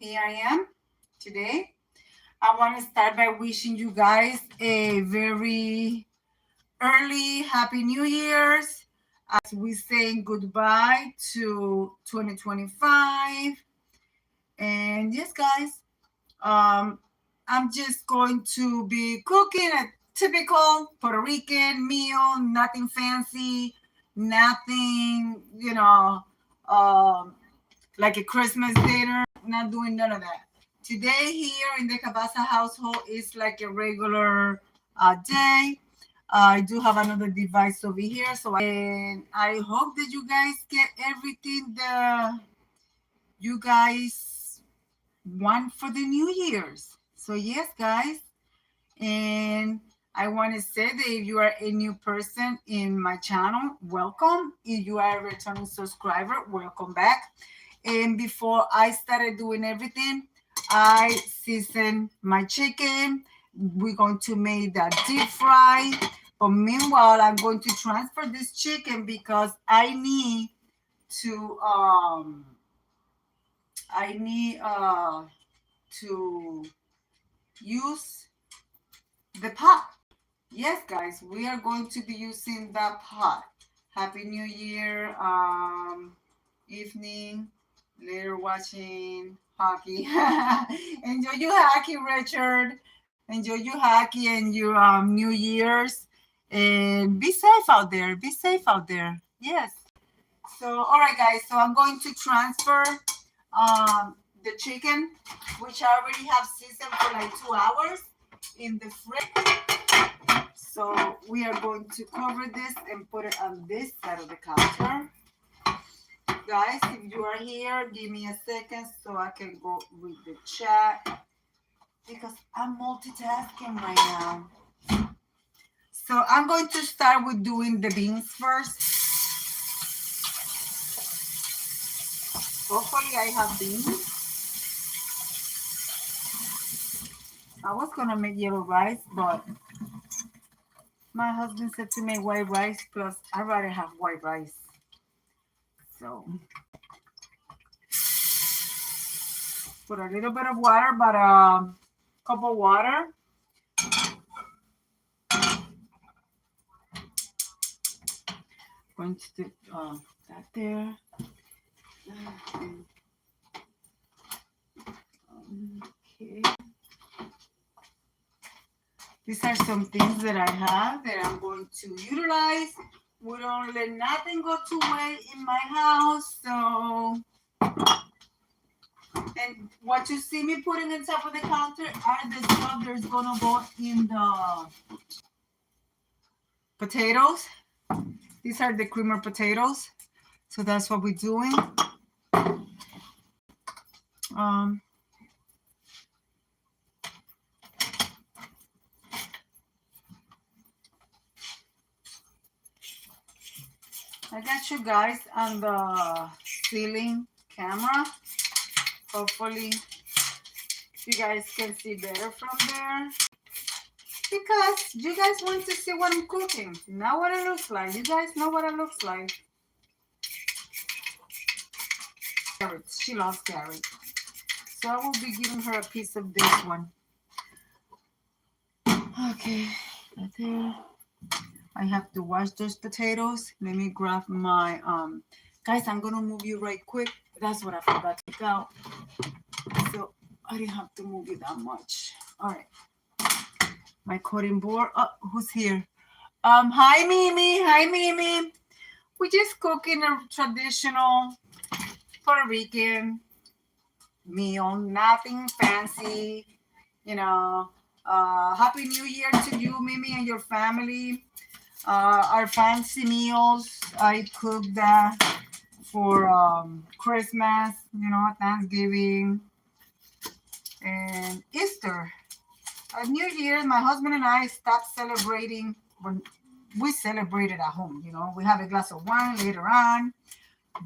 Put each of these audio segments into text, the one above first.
Here I am today. I want to start by wishing you guys a very early Happy New Year's as we say goodbye to 2025. And yes, guys, um, I'm just going to be cooking a typical Puerto Rican meal, nothing fancy, nothing, um, like a Christmas dinner. Not doing none of that. Today here in the Cabasa household is like a regular day. I do have another device over here, and I hope that you guys get everything that you guys want for the New Year's. So yes, guys, and I want to say that if you are a new person in my channel, welcome. If you are a returning subscriber, welcome back. And before I started doing everything, I seasoned my chicken. We're going to make that deep fry. But meanwhile, I'm going to transfer this chicken because to um I need to use the pot. Yes, guys, we are going to be using that pot. Happy New Year evening. Later watching hockey. Enjoy your hockey, Richard. Enjoy your hockey and your New Year's. And be safe out there. Be safe out there. Yes. So, all right, guys. So I'm going to transfer the chicken, which I already have seasoned for like 2 hours in the fridge. So we are going to cover this and put it on this side of the counter. Guys, if you are here, give me a second so I can go read the chat because I'm multitasking right now. So I'm going to start with doing the beans first. Hopefully I have beans. I was going to make yellow rice, but my husband said to make white rice, plus I'd rather have white rice. So put a little bit of water, but a cup of water. Going to do that there. Okay. These are some things that I have that I'm going to utilize. We don't let nothing go to waste in my house. So, and what you see me putting on top of the counter are the stuff that's gonna go in the potatoes. These are the creamer potatoes. So that's what we're doing. I got you guys on the ceiling camera. Hopefully you guys can see better from there. Because you guys want to see what I'm cooking, not what it looks like. You guys know what it looks like. Carrots. She loves carrots. So I will be giving her a piece of this one. Okay, right there. I have to wash those potatoes. Let me grab my guys, I'm gonna move you right quick. That's what I forgot to take out. So I didn't have to move you that much. All right. My cutting board. Oh, who's here? Hi Mimi. Hi Mimi. We're just cooking a traditional Puerto Rican meal, nothing fancy. Happy New Year to you, Mimi, and your family. Our fancy meals, I cook that for Christmas, Thanksgiving, and Easter. New Year's, my husband and I stopped celebrating when we celebrated at home. We have a glass of wine later on.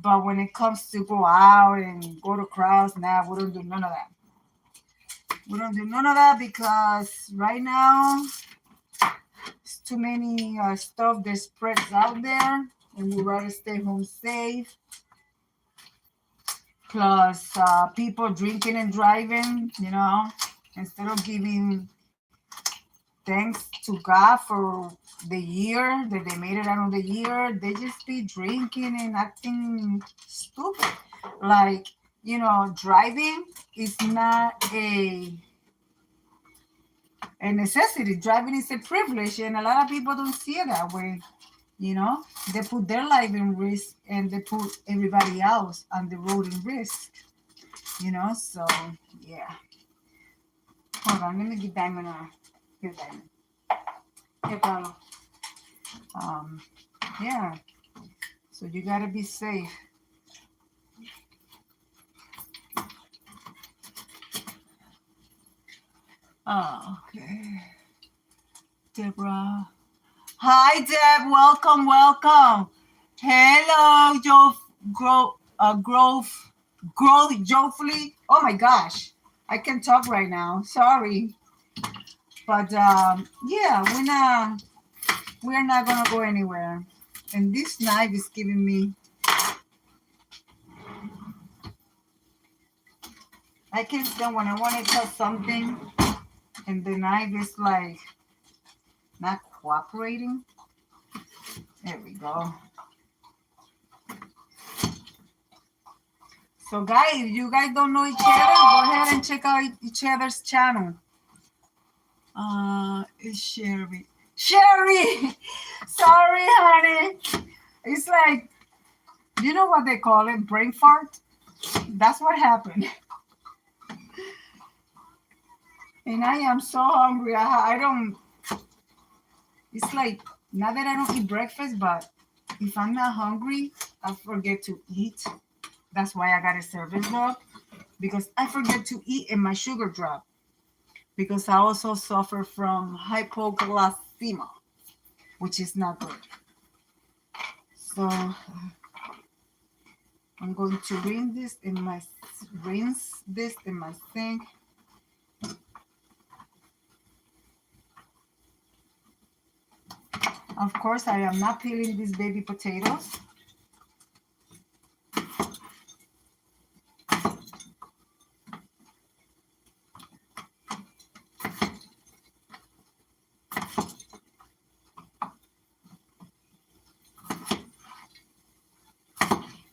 But when it comes to go out and go to crowds, we don't do none of that. We don't do none of that because right now, it's too many stuff that spreads out there, and we'd rather stay home safe. plus people drinking and driving, instead of giving thanks to God for the year that they made it out of the year, they just be drinking and acting stupid. Like, driving is not a necessity. Driving is a privilege, and a lot of people don't see it that way. They put their life in risk and they put everybody else on the road in risk. So yeah. Hold on, let me get Diamond on. Here, Diamond. Here, Paolo. Um, yeah. So you gotta be safe. Oh, okay. Deborah. Hi, Deb. Welcome, welcome. Hello, Grove, Joffrey. Oh my gosh, I can talk right now. Sorry, but yeah, we're not gonna go anywhere. And this knife is giving me. I can tell when I want to tell something, and the knife is like not cooperating. There we go. So guys, if you guys don't know each other, go ahead and check out each other's channel. It's Sherry. Sherry! Sorry, honey. It's like, you know what they call it? Brain fart? That's what happened. And I am so hungry. I don't, it's like, not that I don't eat breakfast, but if I'm not hungry, I forget to eat. That's why I got a service dog, because I forget to eat and my sugar drop. Because I also suffer from hypoglycemia, which is not good. So I'm going to rinse this in my sink. Of course, I am not peeling these baby potatoes.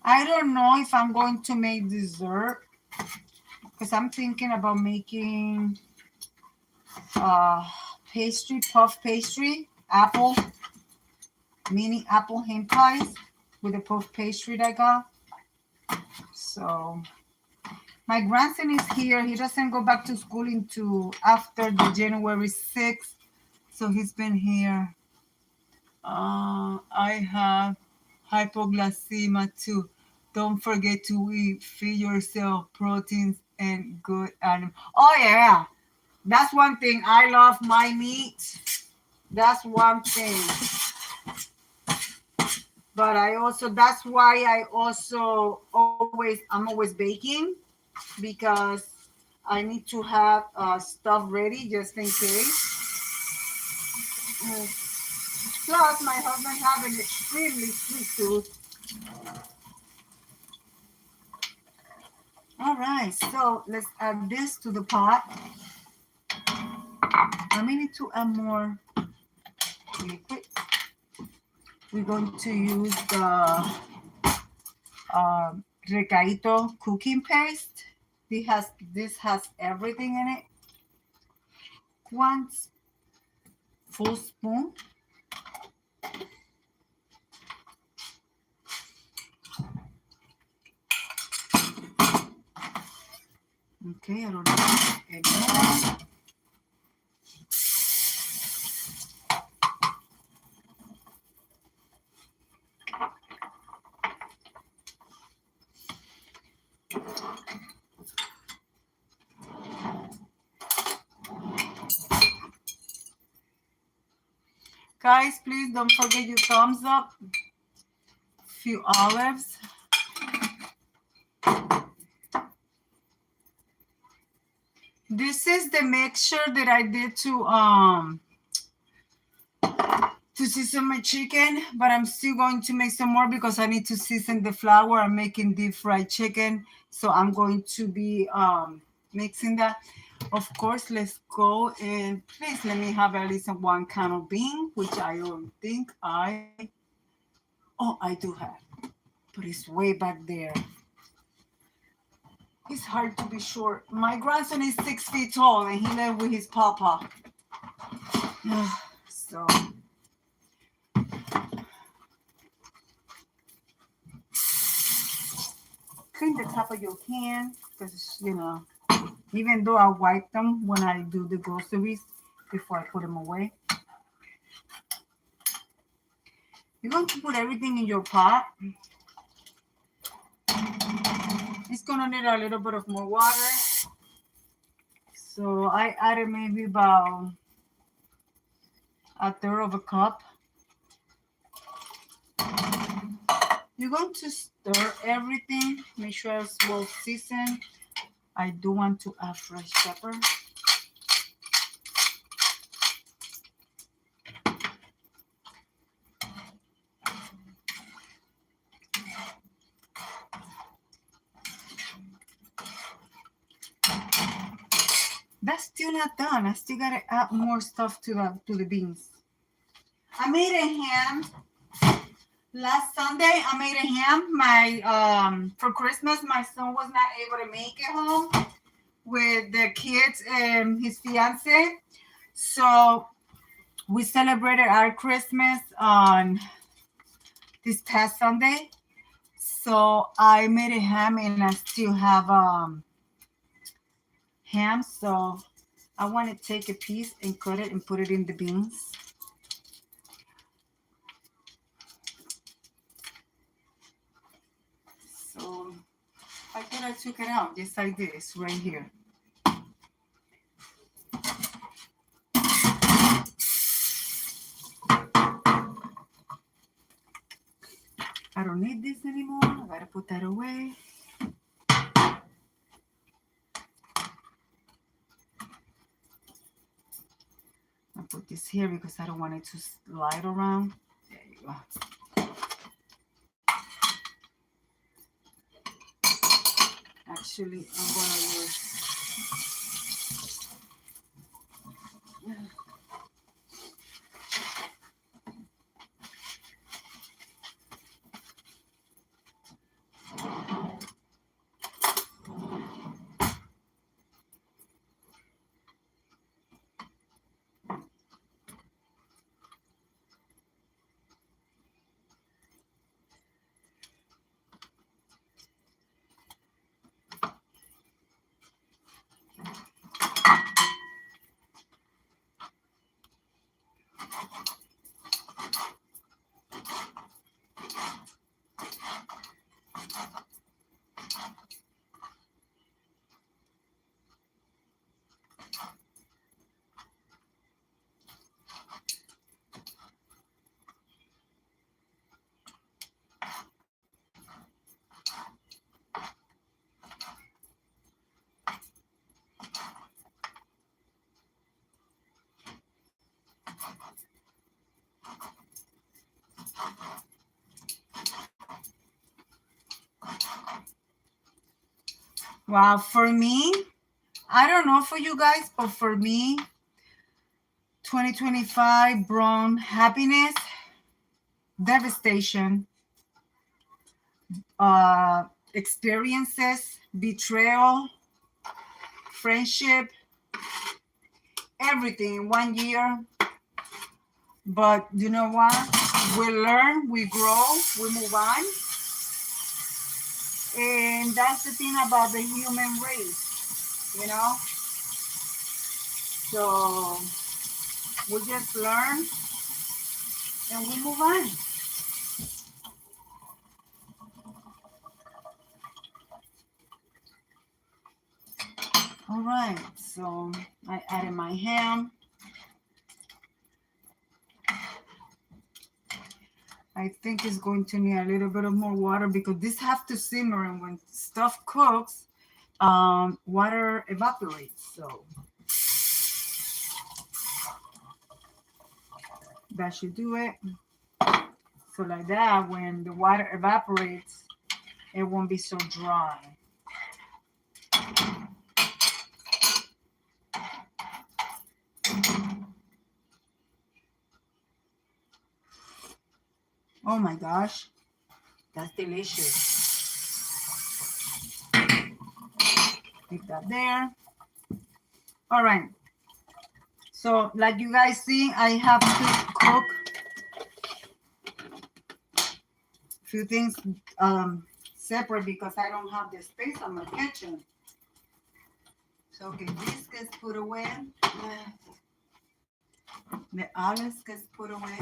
I don't know if I'm going to make dessert, because I'm thinking about making pastry, puff pastry, mini apple hand pies with the puff pastry that I got. So my grandson is here. He doesn't go back to school until after the January 6th. So he's been here. I have hypoglycemia too. Don't forget to eat, feed yourself proteins and good animal. Oh yeah, that's one thing. I love my meat. That's one thing. But that's why I'm always baking, because I need to have stuff ready just in case. Plus, my husband have an extremely sweet tooth. All right, so let's add this to the pot. I may need to add more liquid. We're going to use the Recaito cooking paste. This has everything in it. 1 full spoon. Okay, I don't know anymore. Guys, please don't forget your thumbs up. A few olives. This is the mixture that I did to to season my chicken, but I'm still going to make some more because I need to season the flour. I'm making deep fried chicken, so I'm going to be mixing that. Of course, let's go and please let me have at least one can of bean, which I don't think I do have, but it's way back there. It's hard to be sure. My grandson is 6 feet tall and he lived with his papa. So clean the top of your can because even though I wipe them when I do the groceries before I put them away. You're going to put everything in your pot. It's gonna need a little bit of more water. So I added maybe about a third of a cup. You're going to stir everything. Make sure it's well seasoned. I do want to add fresh pepper. That's still not done. I still gotta add more stuff to the beans. I made a ham last Sunday. I made a ham. My for Christmas, my son was not able to make it home with the kids and his fiance. So we celebrated our Christmas on this past Sunday. So I made a ham and I still have ham. So I want to take a piece and cut it and put it in the beans. So I thought I took it out. Yes, I did. It's right here. I don't need this anymore. I gotta put that away. I'll put this here because I don't want it to slide around. There you go. Actually, I'm gonna use. Wow, for me, I don't know for you guys, but for me, 2025 brought happiness, devastation, experiences, betrayal, friendship, everything in 1 year. But you know what? We learn, we grow, we move on. And that's the thing about the human race. So we just learn and we move on. All right, so I added my ham. I think it's going to need a little bit of more water because this has to simmer, and when stuff cooks, water evaporates. So That should do it. So like that, when the water evaporates, it won't be so dry. Oh my gosh, that's delicious. Keep that there. All right. So like you guys see, I have to cook a few things separate because I don't have the space on my kitchen. So okay, this gets put away. The olives gets put away.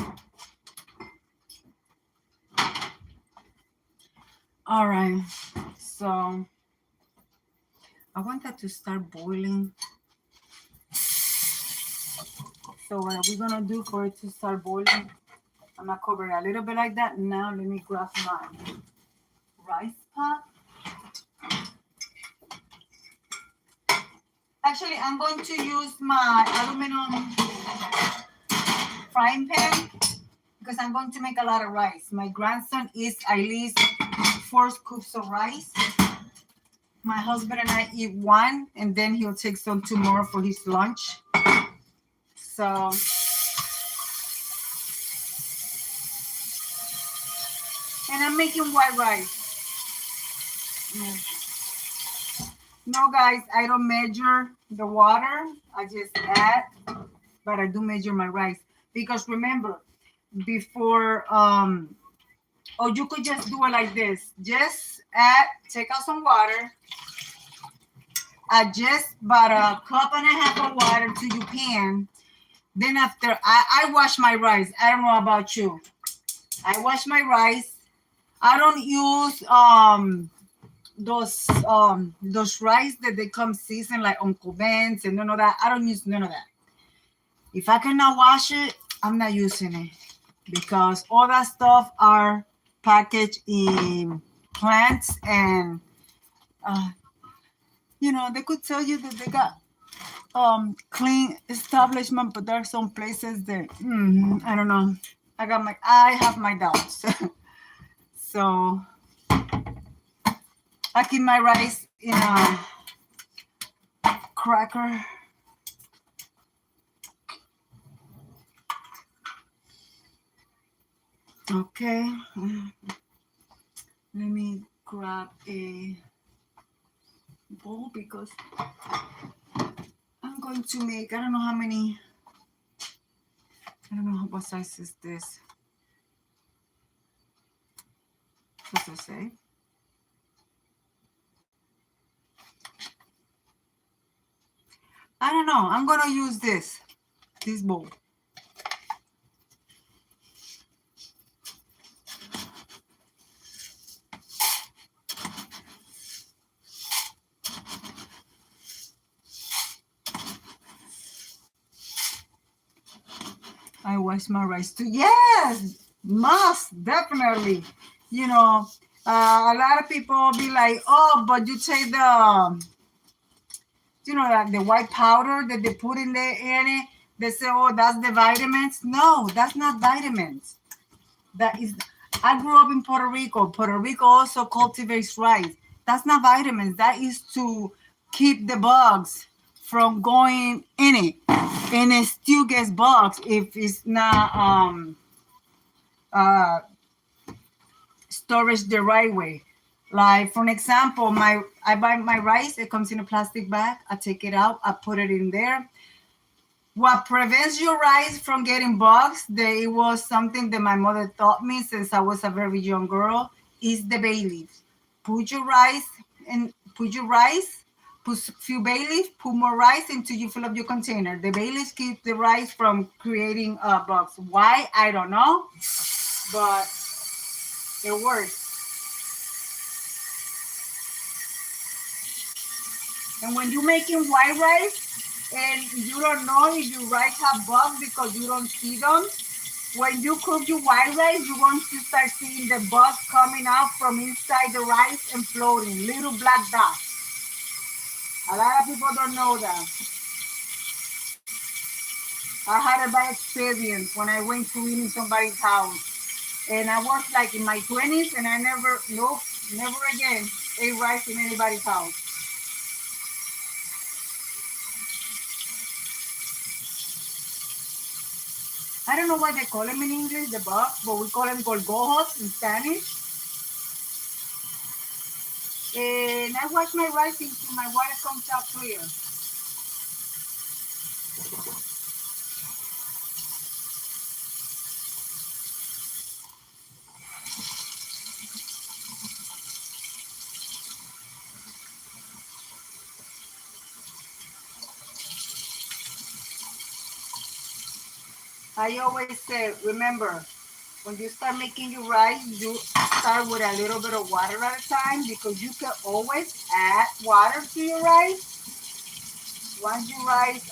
All right. So I want that to start boiling. So what are we gonna do for it to start boiling? I'm gonna cover it a little bit like that. Now let me grab my rice pot. Actually, I'm going to use my aluminum frying pan because I'm going to make a lot of rice. My grandson eats at least 4 scoops of rice. My husband and I eat one, and then he'll take some tomorrow for his lunch. So and I'm making white rice. No, guys, I don't measure the water. I just add, but I do measure my rice. Because remember, before, or you could just do it like this. Just add, take out some water. Add just about a cup and a half of water to your pan. Then after, I wash my rice. I don't know about you. I wash my rice. I don't use those rice that they come seasoned like Uncle Ben's and none of that. I don't use none of that. If I cannot wash it, I'm not using it because all that stuff are packaged in plants and they could tell you that they got clean establishment, but there are some places that I don't know. I have my doubts. So I keep my rice in a cracker. Okay. Let me grab a bowl because I'm going to make, I don't know how many, I don't know what size is this. What does it say? I don't know. I'm going to use this bowl. I wash my rice too. Yes, must, definitely. A lot of people be like, oh, but you take the, like the white powder that they put in it. They say, oh, that's the vitamins. No, that's not vitamins. That is, I grew up in Puerto Rico. Puerto Rico also cultivates rice. That's not vitamins. That is to keep the bugs from going in it. And it still gets bugs if it's not storage the right way. Like, for an example, I buy my rice. It comes in a plastic bag. I take it out. I put it in there. What prevents your rice from getting bugs, it was something that my mother taught me since I was a very young girl, is the bay leaves. Put your rice, put a few bay leaves, put more rice until you fill up your container. The bay leaves keep the rice from creating bugs. Why? I don't know, but it works. And when you're making white rice, and you don't know if your rice have bugs because you don't see them, when you cook your white rice, you're going to start seeing the bugs coming out from inside the rice and floating, little black dots. A lot of people don't know that. I had a bad experience when I went to eat in somebody's house. And I was like in my 20s and I never again ate rice in anybody's house. I don't know why they call them in English, the bugs, but we call them gorgojos in Spanish. And I wash my rice until my water comes out clear. I always say, remember, when you start making your rice, you start with a little bit of water at a time because you can always add water to your rice. Once your rice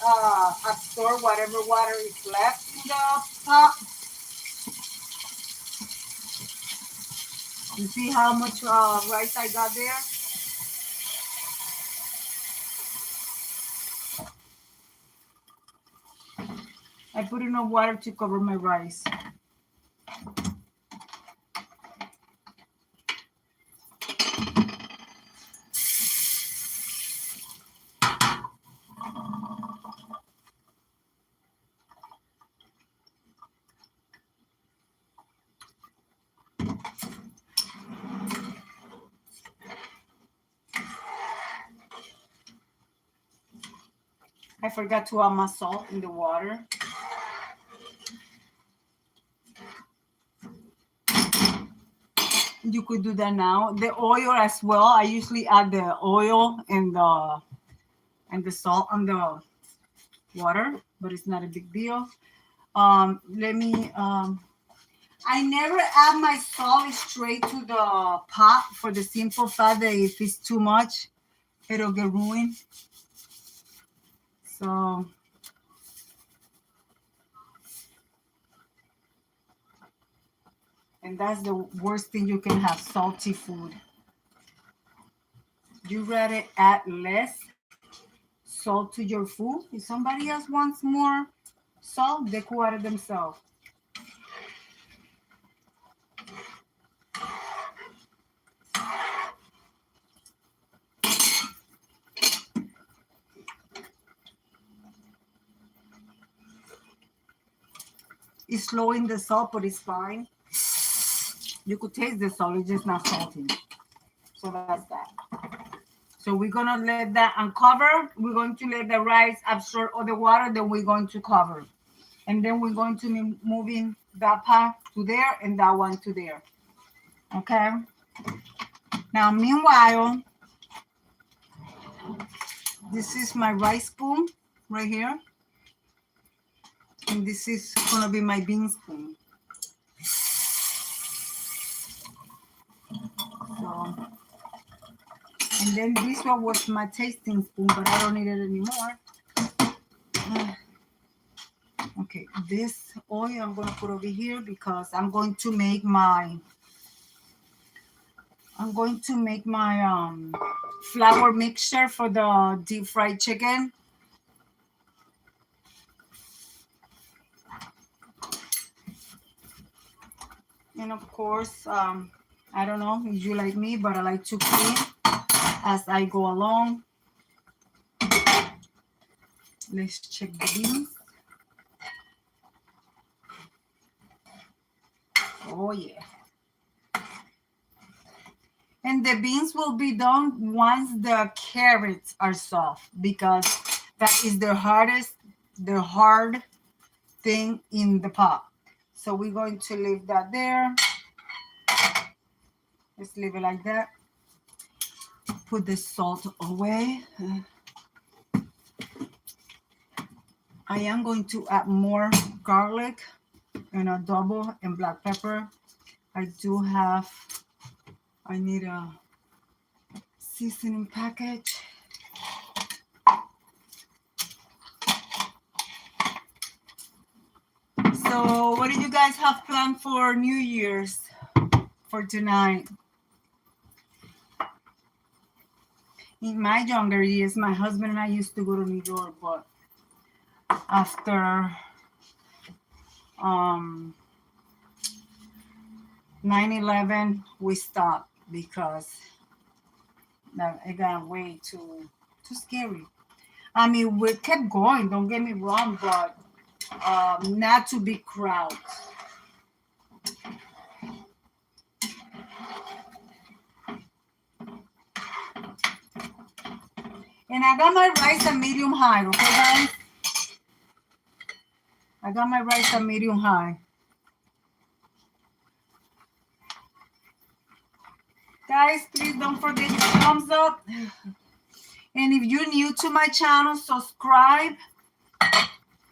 absorb whatever water is left in the pot, you see how much rice I got there? I put enough water to cover my rice. I forgot to add my salt in the water. You could do that now. The oil as well. I usually add the oil and the salt on the water, but it's not a big deal. I never add my salt straight to the pot for the simple fact that if it's too much, it'll get ruined. So and that's the worst thing you can have, salty food. You rather add less salt to your food. If somebody else wants more salt, they could add it themselves. It's slow in the salt, but it's fine. You could taste the salt, it's just not salty. So that's that. So we're gonna let that uncover. We're going to let the rice absorb all the water, then we're going to cover. And then we're going to be moving that pot to there and that one to there. Okay. Now, meanwhile, this is my rice spoon right here. And this is gonna be my bean spoon. So, and then this one was my tasting spoon, but I don't need it anymore. Okay, this oil I'm gonna put over here because I'm going to make my flour mixture for the deep fried chicken. And of course, I don't know if you like me, but I like to clean as I go along. Let's check the beans. Oh yeah. And the beans will be done once the carrots are soft because that is the hard thing in the pot. So we're going to leave that there. Let's leave it like that. Put the salt away. I am going to add more garlic and adobo and black pepper. I need a seasoning package. So what do you guys have planned for New Year's for tonight? In my younger years, my husband and I used to go to New York, but after um 9/11 we stopped because it got way too scary. I mean, we kept going, don't get me wrong, but not to be crowd. And I got my rice at medium high, okay, guys? I got my rice at medium high. Guys, please don't forget your thumbs up. And if you're new to my channel, subscribe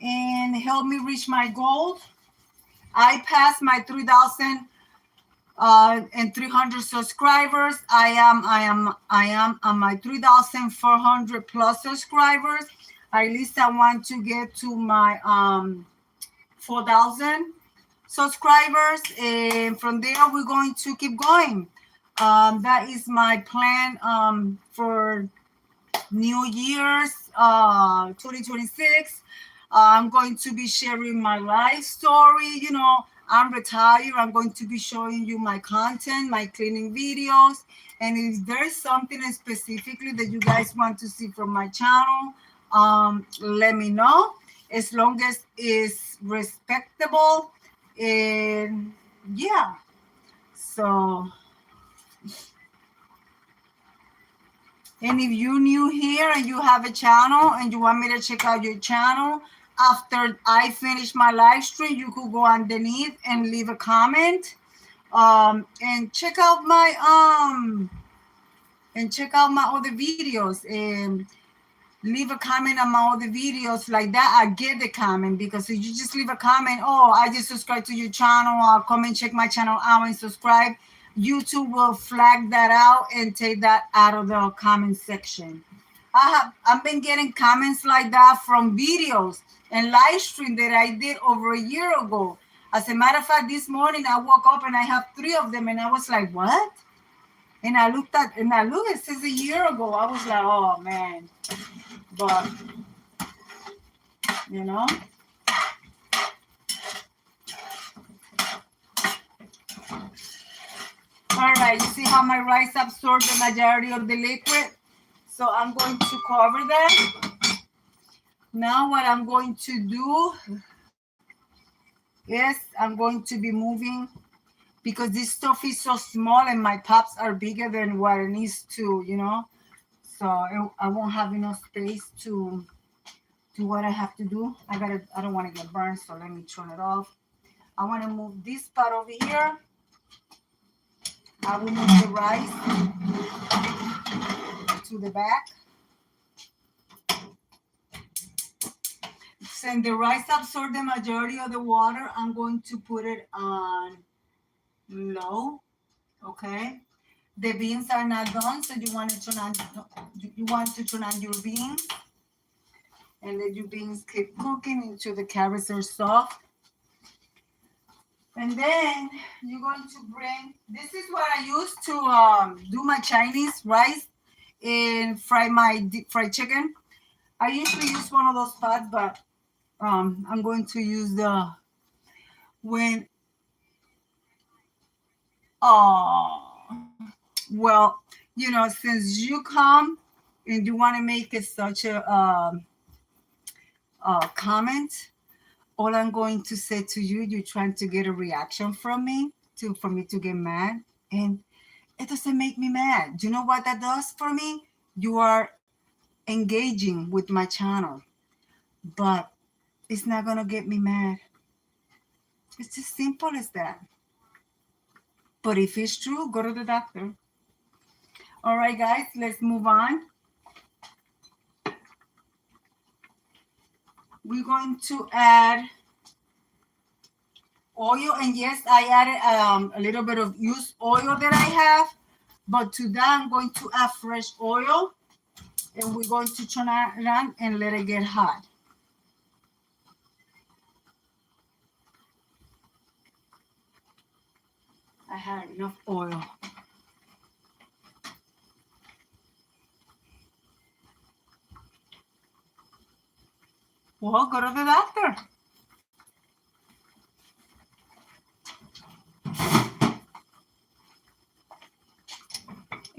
and help me reach my goal. I passed my 3,300 subscribers. I am on my 3,400 plus subscribers. At least I want to get to my 4,000 subscribers, and from there we're going to keep going. That is my plan for New Year's 2026. I'm going to be sharing my life story. You know, I'm retired. I'm going to be showing you my content, my cleaning videos. And if there's something specifically that you guys want to see from my channel, let me know. As long as it's respectable. And yeah. So, and if you're new here and you have a channel and you want me to check out your channel, after I finish my live stream, you could go underneath and leave a comment. And check out my other videos, and leave a comment on my other videos. Like that, I get the comment, because if you just leave a comment, oh, I just subscribed to your channel, I'll come and check my channel out and subscribe, YouTube will flag that out and take that out of the comment section. I've been getting comments like that from videos and live stream that I did over a year ago. As a matter of fact, this morning I woke up and I have 3 of them, and I was like, what? And I looked, it says a year ago. I was like, oh man. But you know, all right, you see how my rice absorbed the majority of the liquid? So I'm going to cover that. Now what I'm going to do is I'm going to be moving, because this stuff is so small and my pops are bigger than what it needs to, you know. So I won't have enough space to do what I have to do. I don't want to get burned, so let me turn it off. I want to move this part over here. I will move the rice to the back. Since the rice absorbed the majority of the water, I'm going to put it on low. Okay. The beans are not done, so you want to turn on your beans, and let your beans keep cooking until the carrots are soft. And then you're going to bring, this is what I use to do my Chinese rice and fry my deep fried chicken. I usually use one of those pots, but I'm going to use well, you know, since you come and you want to make it such a comment, all I'm going to say to you, you're trying to get a reaction from me for me to get mad, and it doesn't make me mad. Do you know what that does for me? You are engaging with my channel, but it's not gonna get me mad. It's as simple as that. But if it's true, go to the doctor. All right, guys, let's move on. We're going to add oil, and yes, I added a little bit of used oil that I have, but to that I'm going to add fresh oil, and we're going to turn it on and let it get hot. I had enough oil. Well, go to the doctor.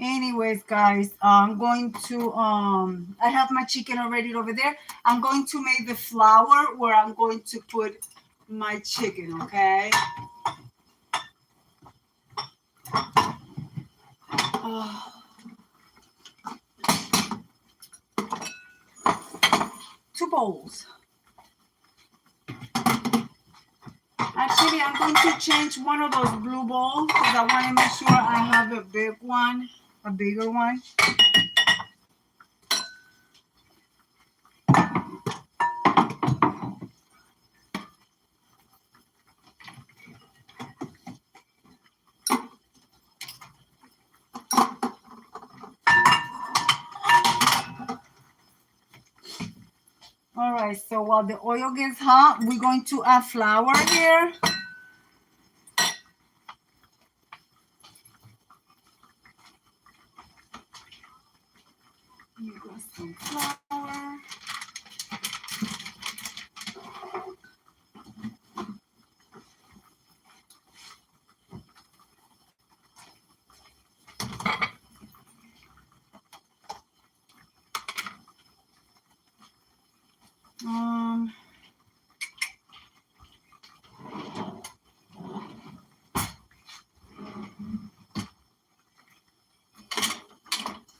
Anyways, guys, I'm going to I have my chicken already over there. I'm going to make the flour where I'm going to put my chicken, okay? Two bowls. Actually, I'm going to change one of those blue bowls because I want to make sure I have a big one, a bigger one. All right, so while the oil gets hot, we're going to add flour here. You got some flour.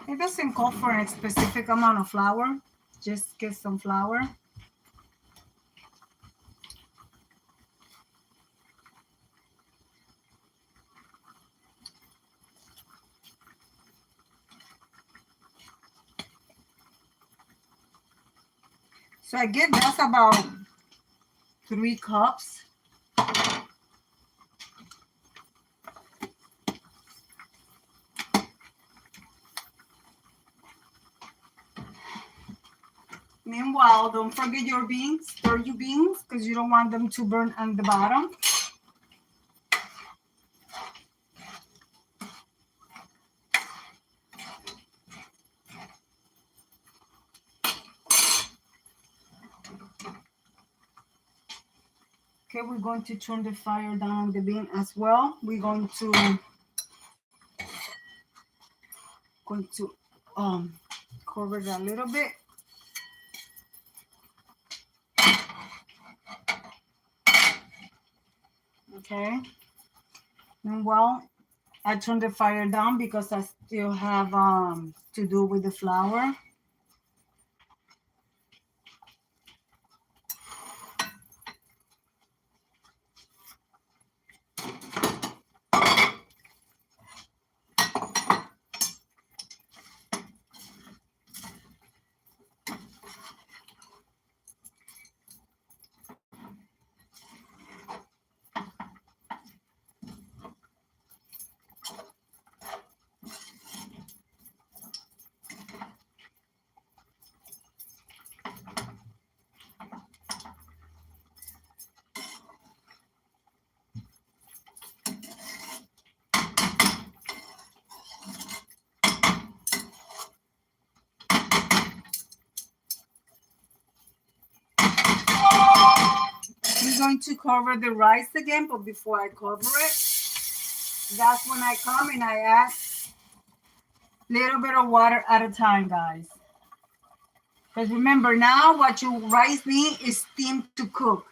It doesn't call for a specific amount of flour. Just get some flour. So I get that's about 3 cups. Meanwhile, don't forget your beans. Stir your beans because you don't want them to burn on the bottom. Okay, we're going to turn the fire down on the bean as well. We're going to cover it a little bit. Okay. Meanwhile, I turn the fire down because I still have to do with the flour. We're going to cover the rice again, but before I cover it, that's when I come and I add a little bit of water at a time, guys. Because remember, now what your rice needs is steam to cook.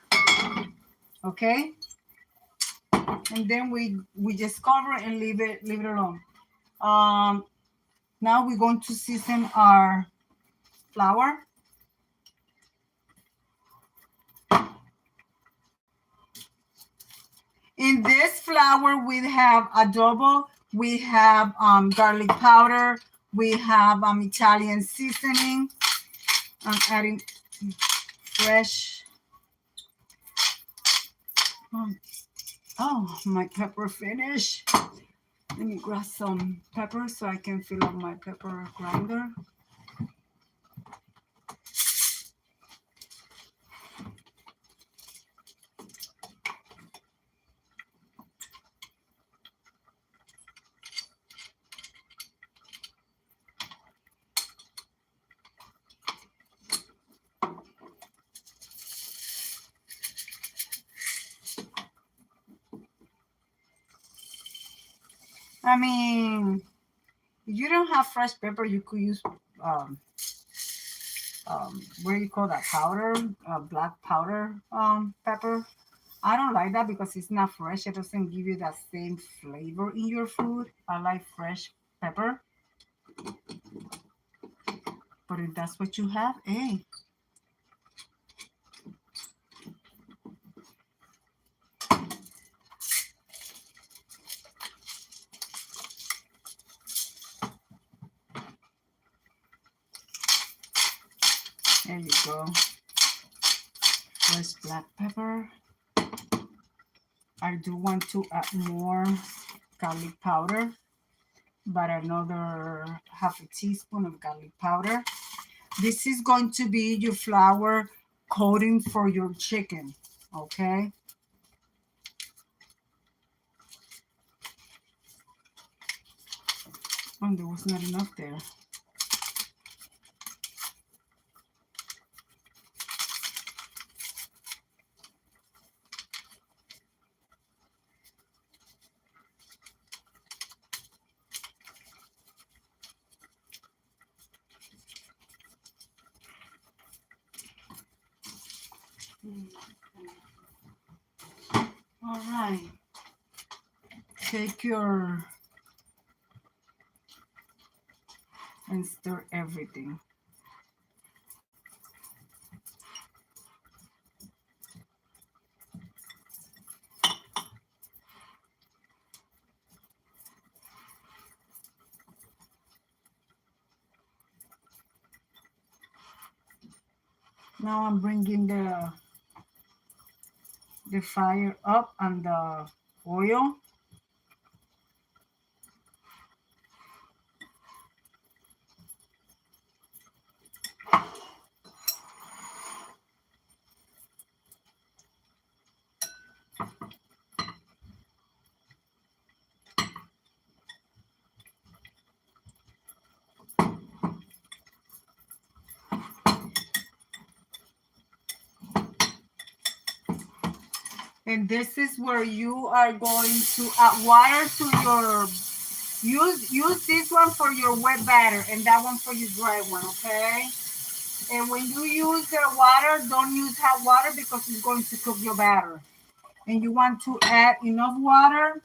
Okay? And then we just cover it and leave it alone. Now we're going to season our flour. In this flour, we have adobo, we have garlic powder, we have Italian seasoning. I'm adding fresh. Oh, my pepper finished. Let me grab some pepper so I can fill up my pepper grinder. I mean, If you don't have fresh pepper, you could use what do you call that powder? Black powder pepper. I don't like that because it's not fresh. It doesn't give you that same flavor in your food. I like fresh pepper. But if that's what you have, hey. There you go. Fresh black pepper. I do want to add more garlic powder, but another half a teaspoon of garlic powder. This is going to be your flour coating for your chicken, okay? Oh, there was not enough there. All right. Take your and stir everything. Now I'm bringing the fire up on the oil. And this is where you are going to add water to your, use this one for your wet batter and that one for your dry one, okay? And when you use the water, don't use hot water because it's going to cook your batter. And you want to add enough water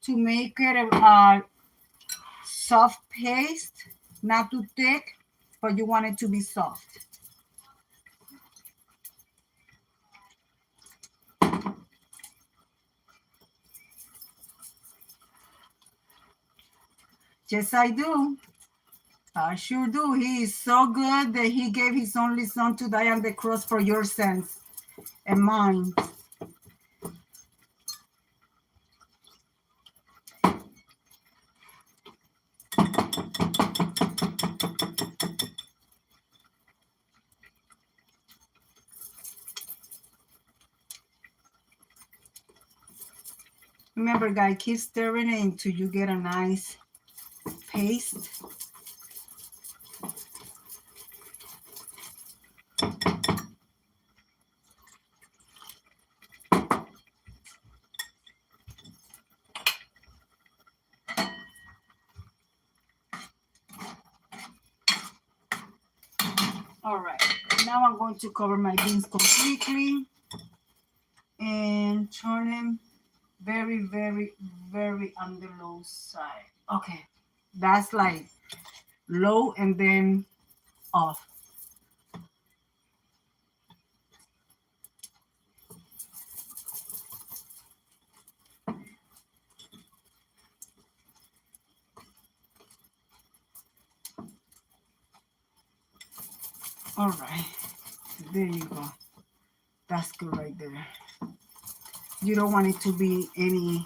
to make it a soft paste, not too thick, but you want it to be soft. Yes, I do. I sure do. He is so good that he gave his only son to die on the cross for your sins and mine. Remember, guys, keep stirring it until you get a nice paste. All right, now I'm going to cover my beans completely and turn them very, very, very on the low side. Okay, that's like low and then off. All right, there you go. That's good right there. You don't want it to be any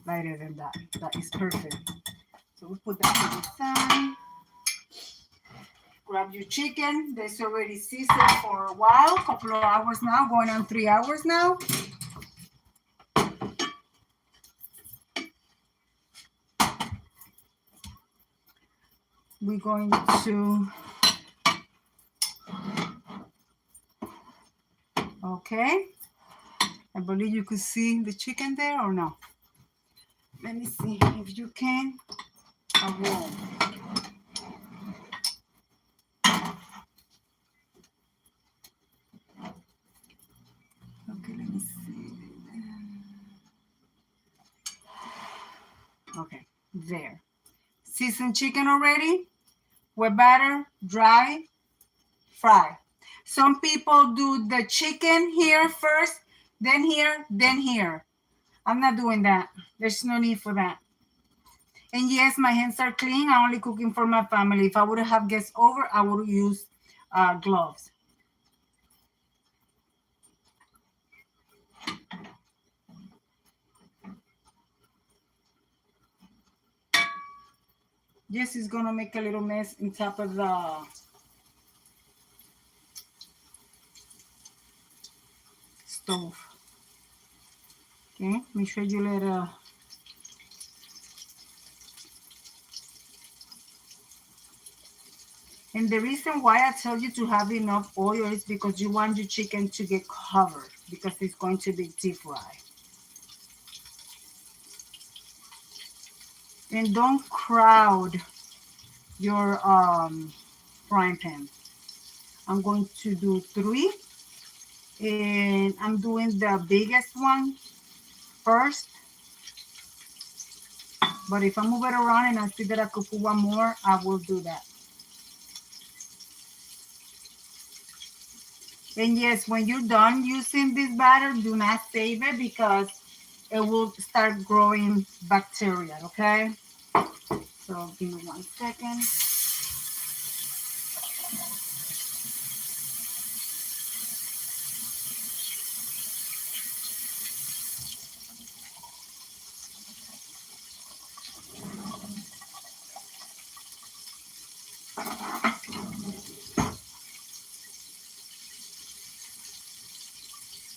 lighter than that. That is perfect. So we put that to the side. Grab your chicken. That's already seasoned for a while, a couple of hours now, going on 3 hours now. We're going to, okay. I believe you could see the chicken there or no? Let me see if you can. a roll. Okay, let me see. Okay, there. Seasoned chicken already with batter, dry, fry. Some people do the chicken here first, then here, then here. I'm not doing that. There's no need for that. And yes, my hands are clean. I'm only cooking for my family. If I would have guests over, I would use gloves. Yes, it's gonna make a little mess on top of the stove. Okay, make sure you let and the reason why I tell you to have enough oil is because you want your chicken to get covered because it's going to be deep fried. And don't crowd your frying pan. I'm going to do 3, and I'm doing the biggest one first. But if I move it around and I see that I could put one more, I will do that. And yes, when you're done using this batter, do not save it because it will start growing bacteria, okay? So give me 1 second.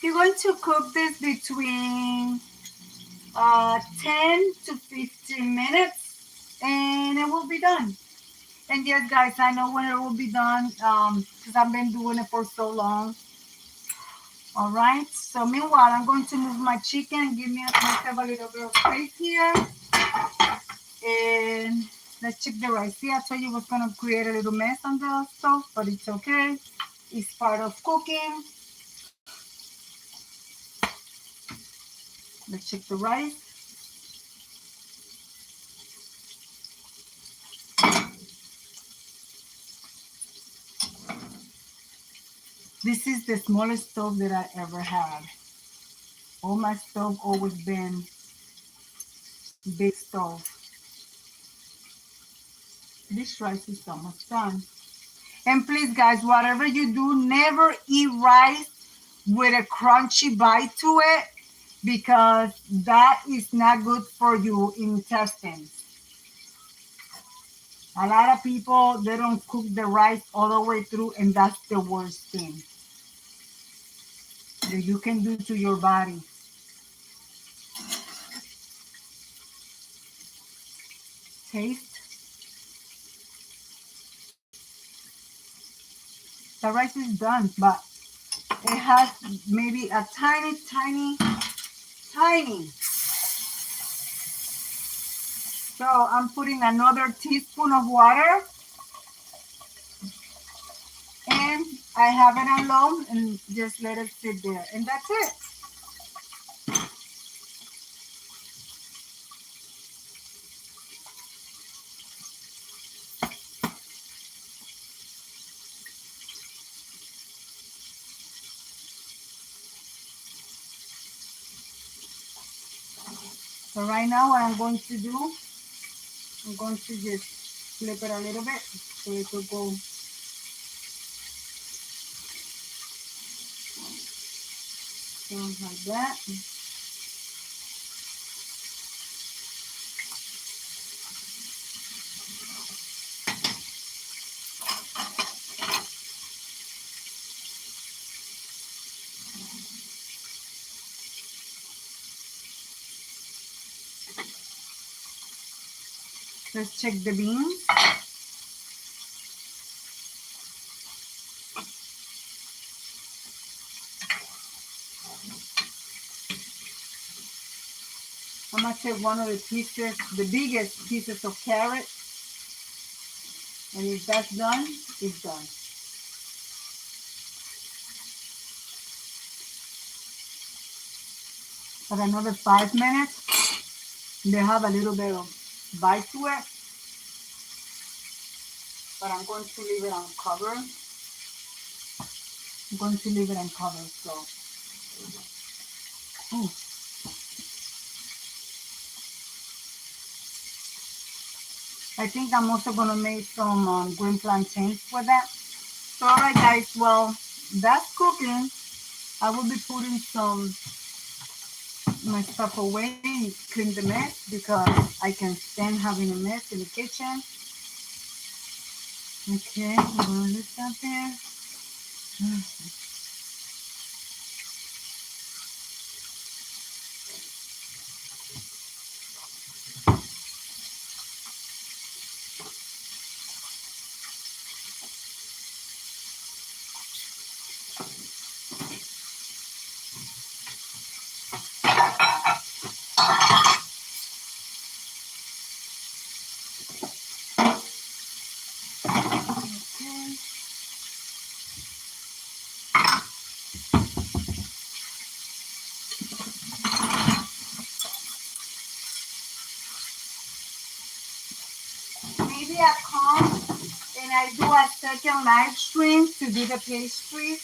You're going to cook this between 10 to 15 minutes and it will be done. And yes, guys, I know when it will be done because I've been doing it for so long. All right. So meanwhile, I'm going to move my chicken. Give me myself a little bit of space here. And let's check the rice. See, I told you it was going to create a little mess on the stove, but it's okay. It's part of cooking. Let's check the rice. This is the smallest stove that I ever had. All my stove always been big stove. This rice is almost done. And please, guys, whatever you do, never eat rice with a crunchy bite to it because that is not good for your intestines. A lot of people, they don't cook the rice all the way through, and that's the worst thing that you can do to your body. Taste. The rice is done, but it has maybe a tiny, tiny, tiny. So I'm putting another teaspoon of water. And I have it on low and just let it sit there. And that's it. So right now what I'm going to do, I'm going to just flip it a little bit so it will go down like that. Let's check the beans. I'm gonna take one of the pieces, the biggest pieces of carrot, and if that's done, it's done. For another 5 minutes, they have a little bit of bite to it, but I'm going to leave it uncovered. I'm going to leave it uncovered, so. Ooh. I think I'm also gonna make some green plantains for that. So all right guys, well, that's cooking. I will be putting my stuff away and clean the mess because I can stand having a mess in the kitchen. Okay, I'm gonna leave that there. Okay. Maybe I come and I do a second live stream to do the pastry.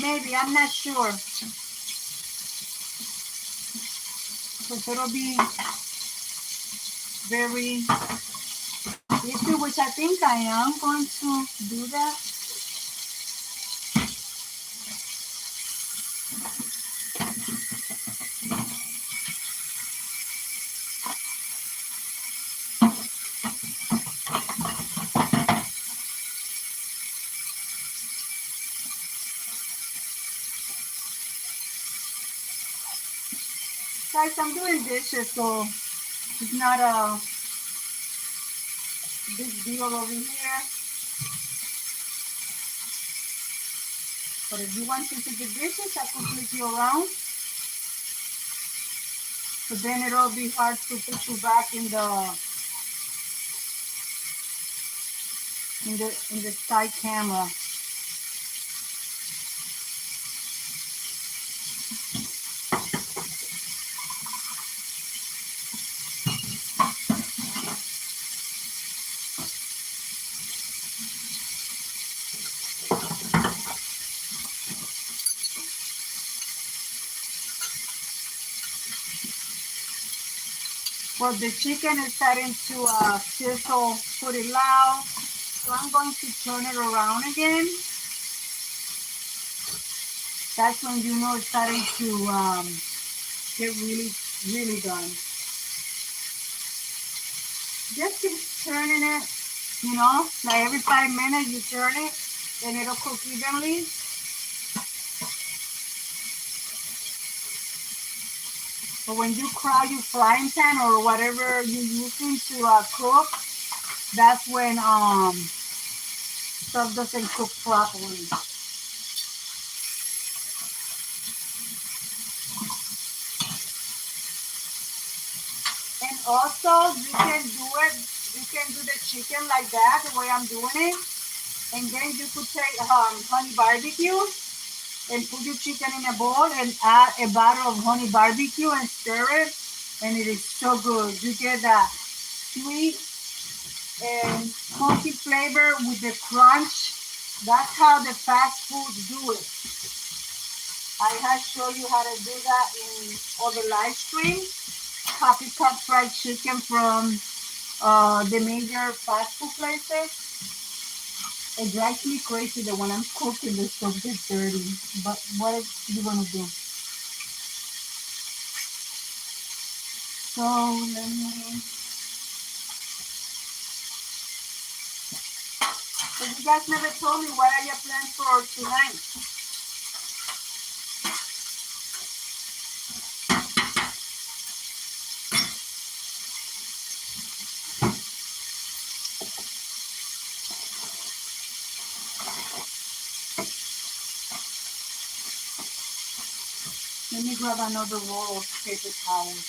Maybe, I'm not sure. Because it'll be very easy, which I think I am going to do that. Guys, I'm doing dishes, so it's not a big deal over here. But if you want to do the dishes, I can flip you around. But then it'll be hard to put you back in the side camera. Well, the chicken is starting to sizzle pretty loud, so I'm going to turn it around again. That's when you know it's starting to get really, really done. Just keep turning it, you know, like every 5 minutes you turn it, and it'll cook evenly. But when you crowd your frying pan or whatever you're using to cook, that's when stuff doesn't cook properly. And also, you can do the chicken like that, the way I'm doing it. And then you could take honey barbecue and put your chicken in a bowl and add a bottle of honey barbecue and stir it. And it is so good. You get that sweet and funky flavor with the crunch. That's how the fast foods do it. I have shown you how to do that in other live streams. Copycat fried chicken from the major fast food places. It drives me crazy that when I'm cooking, the stuff gets dirty. But what are you gonna do? So let me. But you guys never told me what are your plans for tonight. me grab another roll of paper towels.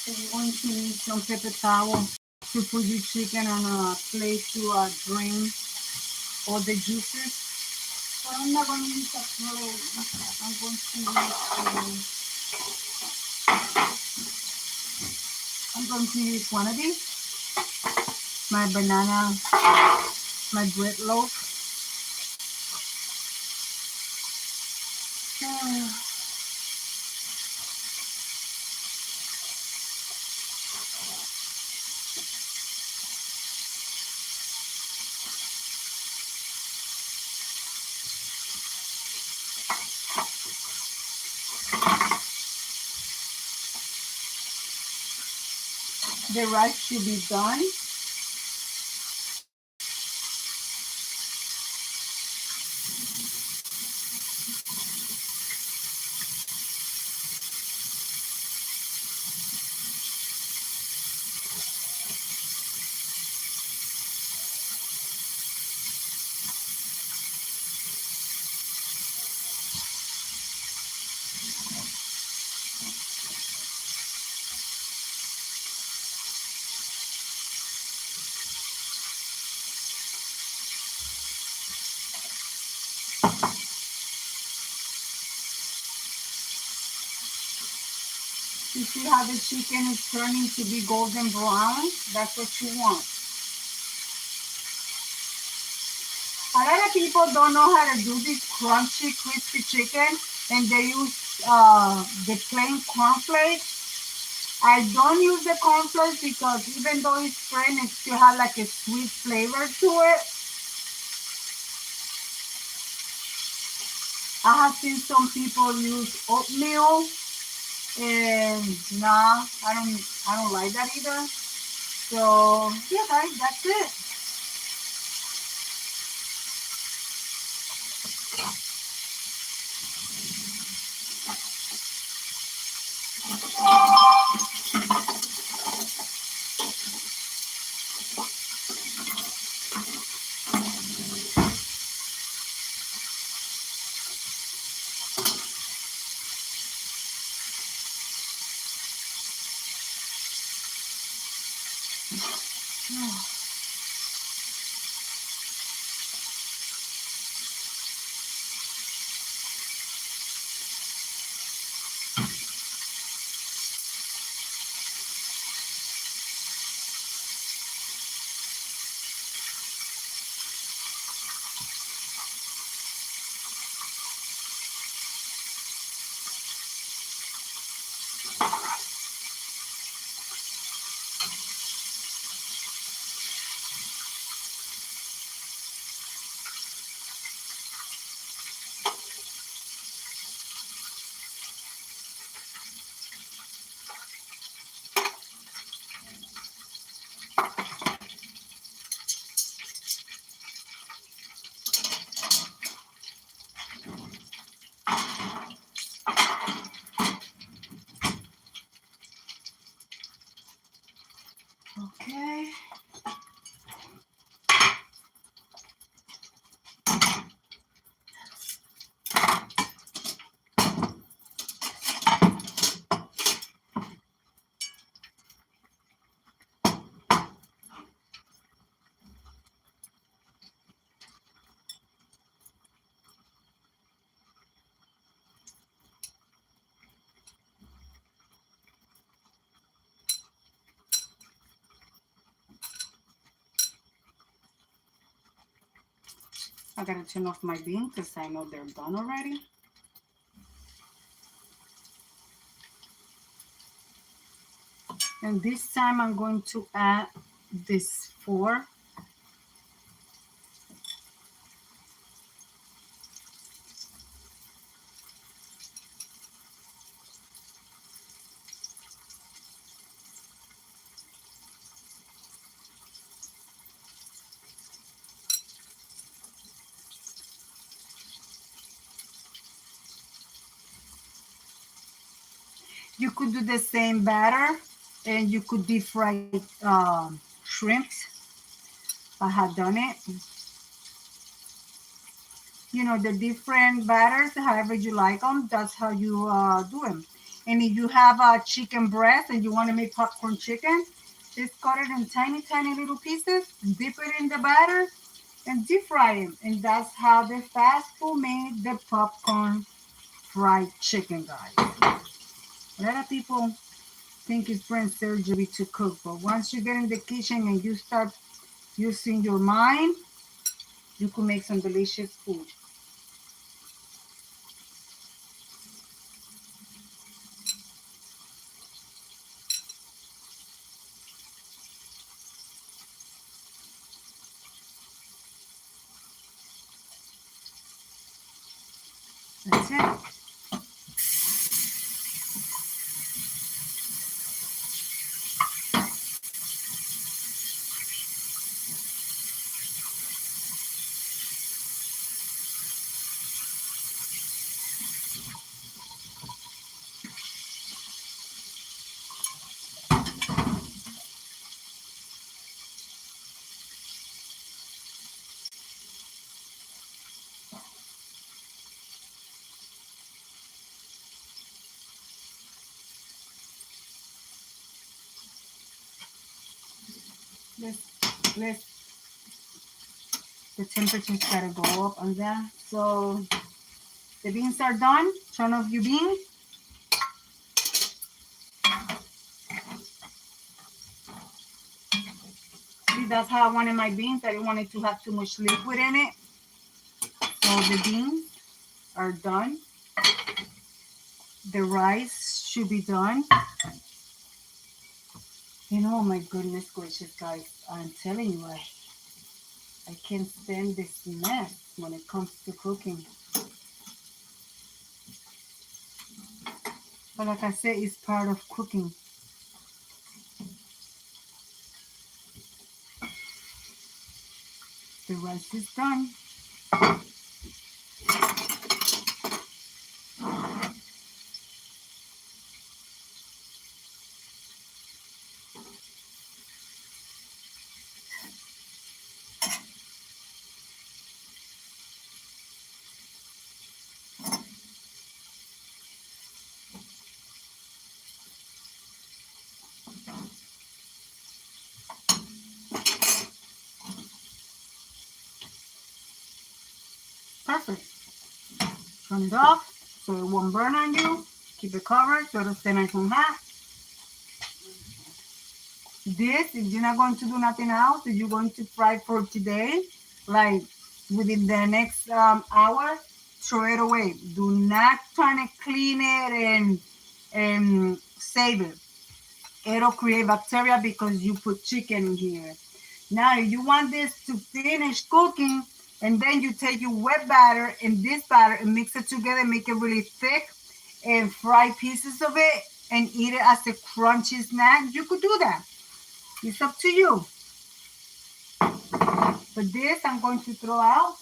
So you're going to need some paper towel to put your chicken on a plate to drain all the juices. But I'm not going to use a plate. I'm going to use one of these. My banana, my bread loaf. The rice should be done. You see how the chicken is turning to be golden brown? That's what you want. A lot of people don't know how to do this crunchy, crispy chicken, and they use the plain cornflakes. I don't use the cornflakes because even though it's plain, it still has like a sweet flavor to it. I have seen some people use oatmeal, and nah, I don't like that either. So yeah, guys, that's it. Okay. I gotta turn off my bean because I know they're done already. And this time I'm going to add this 4. You could do the same batter and you could deep fry shrimps. I had done it. You know, the different batters, however you like them, that's how you do them. And if you have a chicken breast and you want to make popcorn chicken, just cut it in tiny, tiny little pieces, dip it in the batter, and deep fry them. And that's how the fast food made the popcorn fried chicken, guys. A lot of people think it's brain surgery to cook, but once you get in the kitchen and you start using your mind, you can make some delicious food. That's it. Let's the temperature's gotta go up on that. So the beans are done. Turn off your beans. See, that's how I wanted my beans. I didn't want it to have too much liquid in it. So the beans are done. The rice should be done. You know, my goodness gracious, guys. I'm telling you, I can't stand this mess when it comes to cooking. But like I said, it's part of cooking. The rice is done. Perfect. Turn it off so it won't burn on you. Keep it covered so it'll stay nice and hot. This, if you're not going to do nothing else, if you're going to fry for today, like within the next hour, throw it away. Do not try to clean it and save it. It'll create bacteria because you put chicken in here. Now, if you want this to finish cooking, and then you take your wet batter and this batter and mix it together, make it really thick, and fry pieces of it and eat it as a crunchy snack, you could do that. It's up to you. But this I'm going to throw out.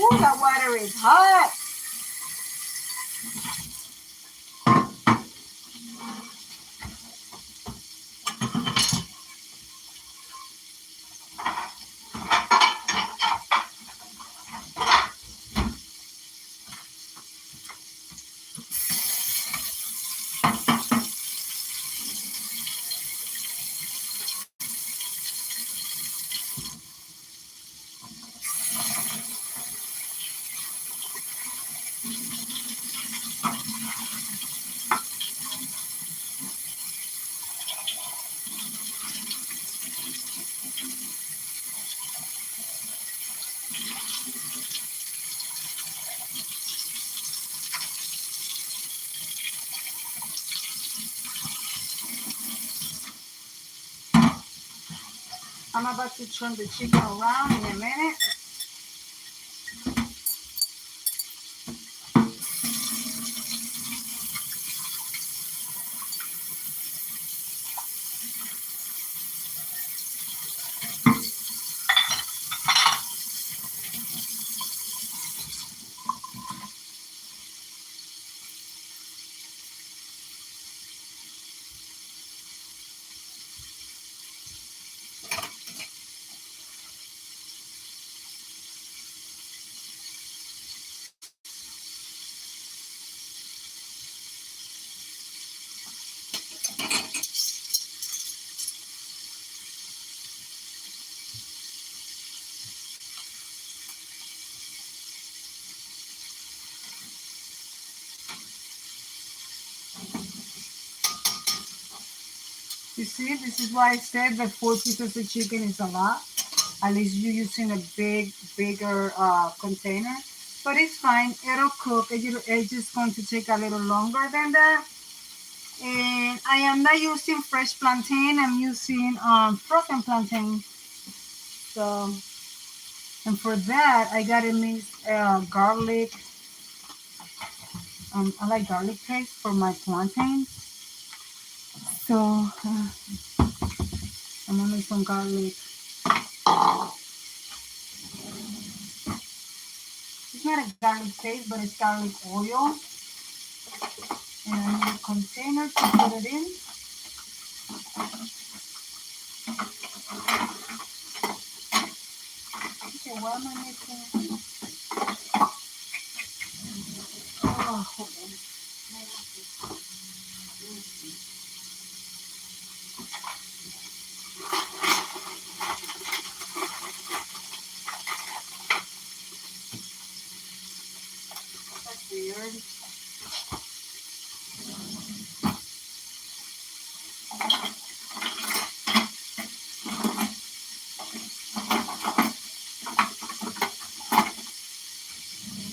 Ooh, that water is hot. I'm about to turn the chicken around in a minute. You see, this is why I said that 4 pieces of chicken is a lot. At least you're using a bigger container. But it's fine. It'll cook. It's just going to take a little longer than that. And I am not using fresh plantain. I'm using frozen plantain. So, and for that, I gotta mix garlic. I like garlic paste for my plantain. So, I'm gonna make some garlic. It's not a garlic paste, but it's garlic oil. And I need a container to put it in. Okay, what am I making? Oh, hold on. That's weird.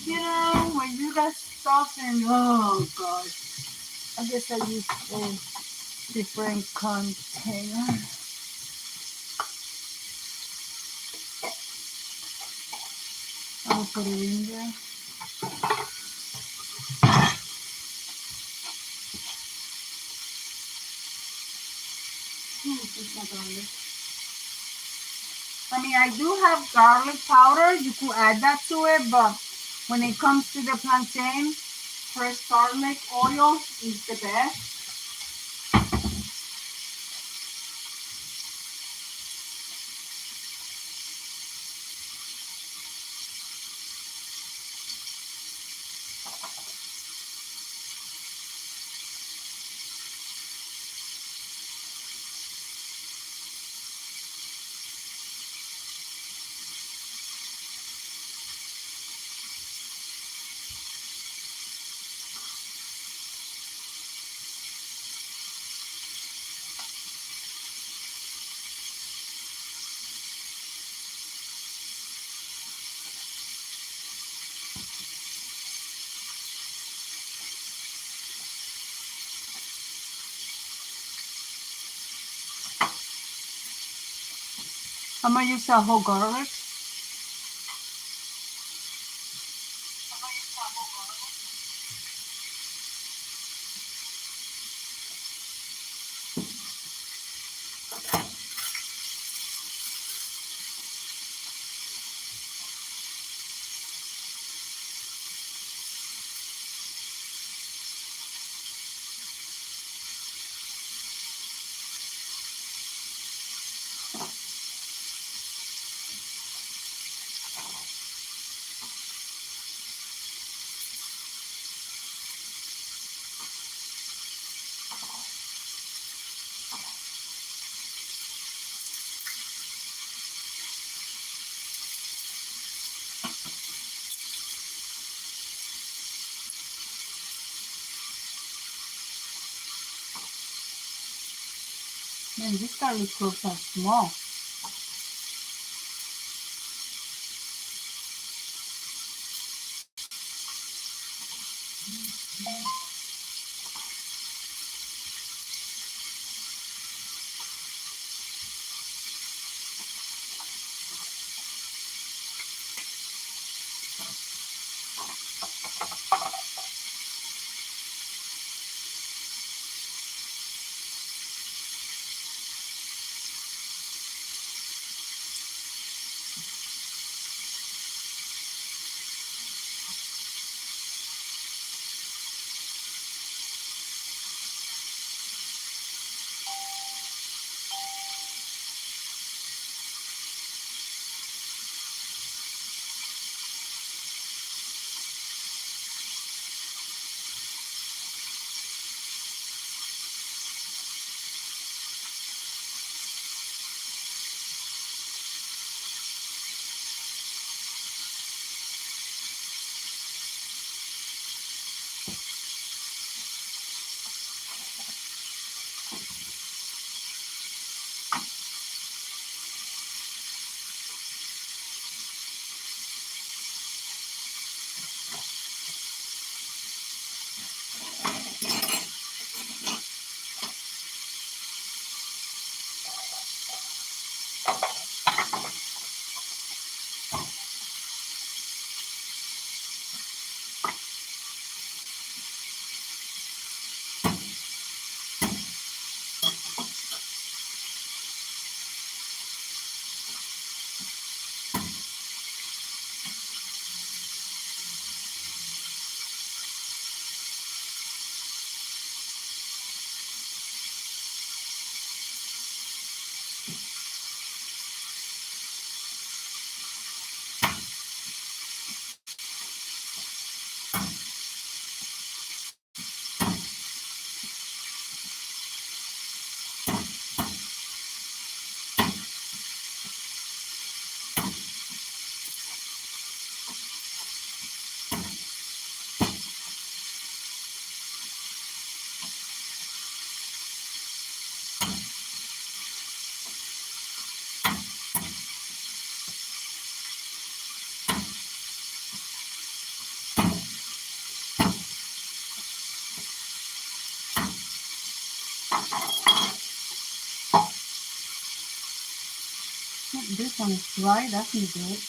You know, when you got stuff and oh gosh, I guess I use a different container. I'll put it in there. It's not garlic. I mean, I do have garlic powder. You could add that to it, but when it comes to the plantain, fresh garlic oil is the best. I'm gonna use a whole garlic. Man, these garlic cloves are small. This one is dry. That's not good.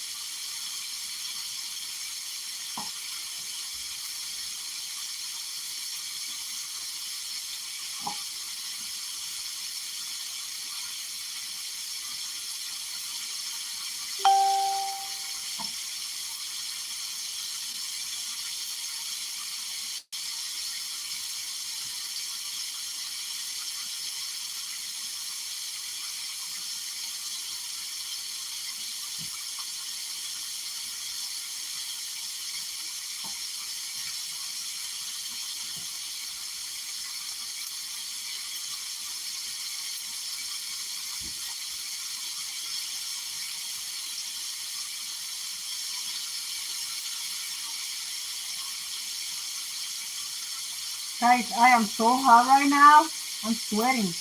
Guys, I am so hot right now. I'm sweating.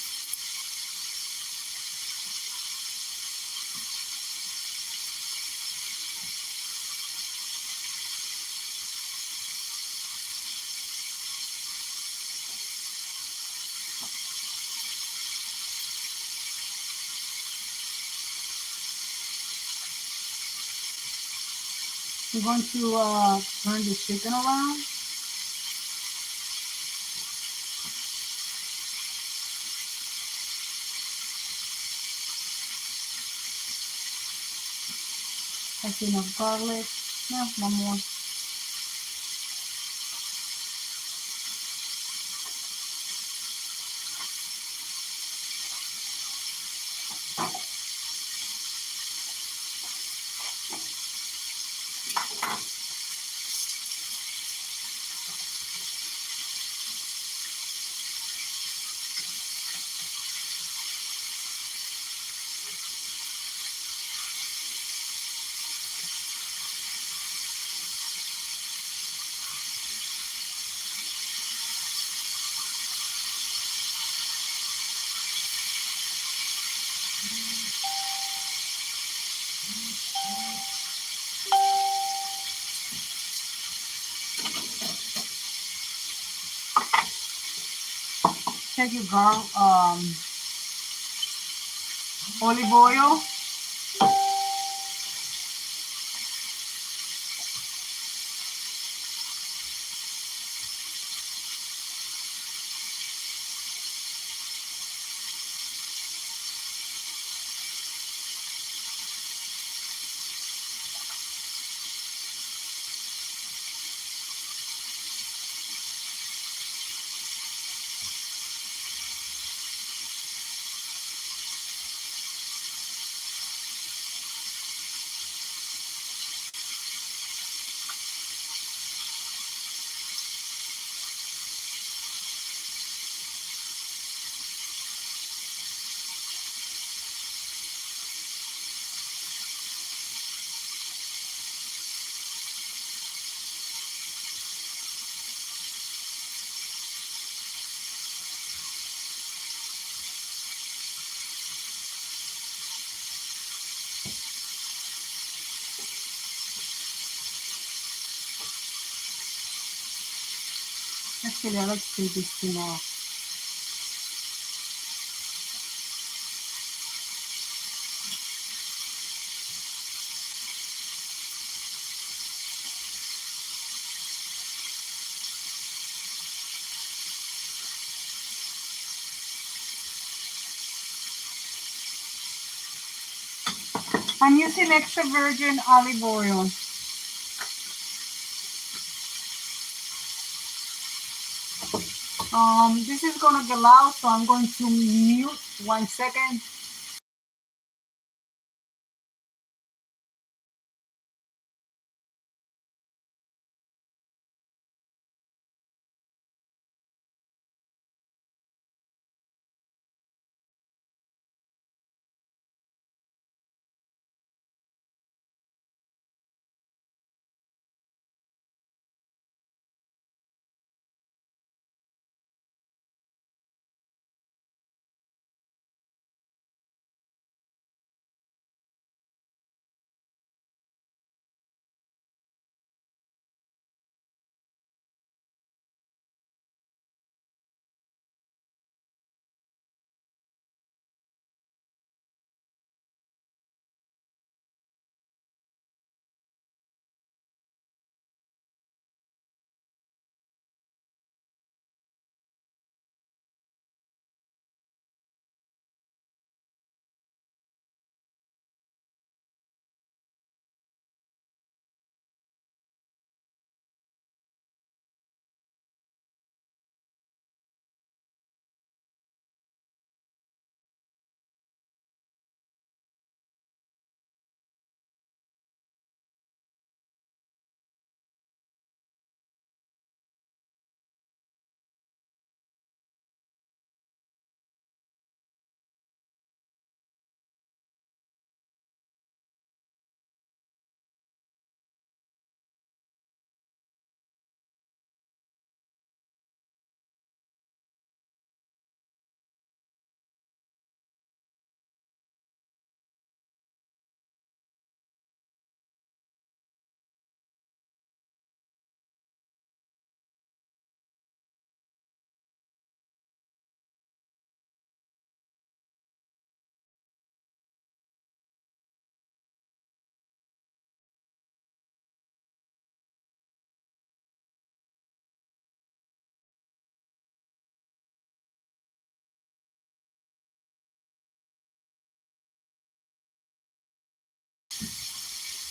We're going to turn the chicken around. That's enough garlic. No, one more. Take your olive oil. Actually, I like to take this thing off. I'm using extra virgin olive oil. This is gonna get loud, so I'm going to mute 1 second.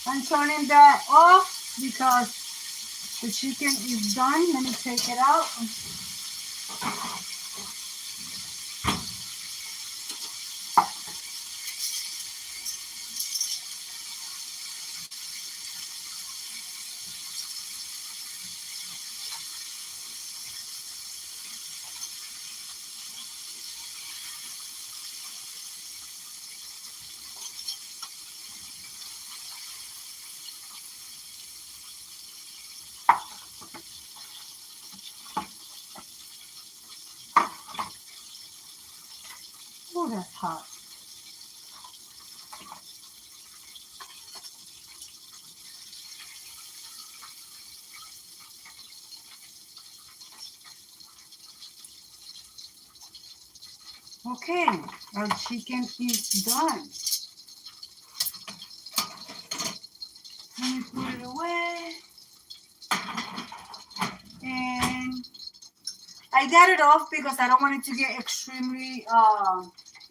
I'm turning that off because the chicken is done. Let me take it out. Oh, that's hot. Okay, our chicken is done. Let me put it away. And I got it off because I don't want it to get extremely,